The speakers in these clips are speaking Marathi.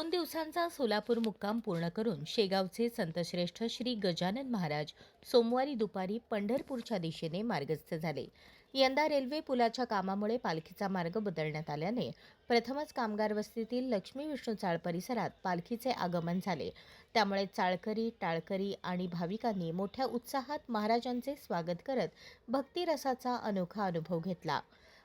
2 दिवसांचा सोलापूर मुक्काम पूर्ण करून शेगावचे संतश्रेष्ठ श्री गजानन महाराज सोमवारी दुपारी पंढरपूरच्या दिशेने मार्गस्थ झाले. यंदा रेल्वे पुलाच्या कामामुळे पालखीचा मार्ग बदलण्यात आल्याने प्रथमच कामगार वस्तीतील लक्ष्मी विष्णू चाळ परिसरात पालखीचे आगमन झाले. त्यामुळे चाळकरी, टाळकरी आणि भाविकांनी मोठ्या उत्साहात महाराजांचे स्वागत करत भक्तिरसाचा अनोखा अनुभव घेतला.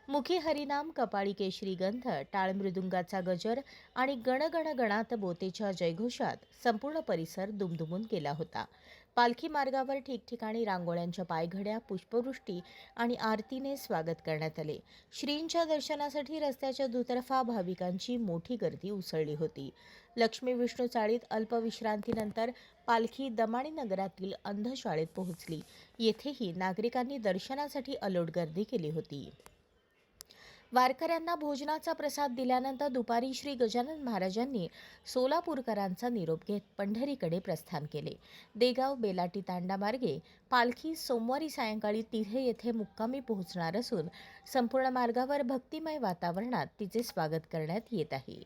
मुखी हरिनाम, कपाळी केशरी गंध, टाळ मृदुंगाचा गजर आणि गणगण गणात बोतेच्या जयघोषात संपूर्ण परिसर दुमदुमून गेला होता. पालखी मार्गावर ठिकठिकाणी रांगोळ्यांच्या पायघड्या, पुष्पवृष्टी आणि आरतीने स्वागत करण्यात आले. श्रींच्या दर्शनासाठी रस्त्याच्या दुतर्फा भाविकांची मोठी गर्दी उसळली होती. लक्ष्मी विष्णू चाळीत अल्पविश्रांतीनंतर पालखी दमाणी नगरातील अंधशाळेत पोहोचली. येथेही नागरिकांनी दर्शनासाठी अलोट गर्दी केली होती. वारकऱ्यांना भोजनाचा प्रसाद दिल्यानंतर दुपारी श्री गजानन महाराजांनी सोलापूरकरांचा निरोप घेत पंढरीकडे प्रस्थान केले. देगाव बेलाटी तांडा मार्गे पालखी सोमवारी सायंकाळी तिऱ्हे येथे मुक्कामी पोहोचणार असून संपूर्ण मार्गावर भक्तिमय वातावरणात तिचे स्वागत करण्यात येत आहे.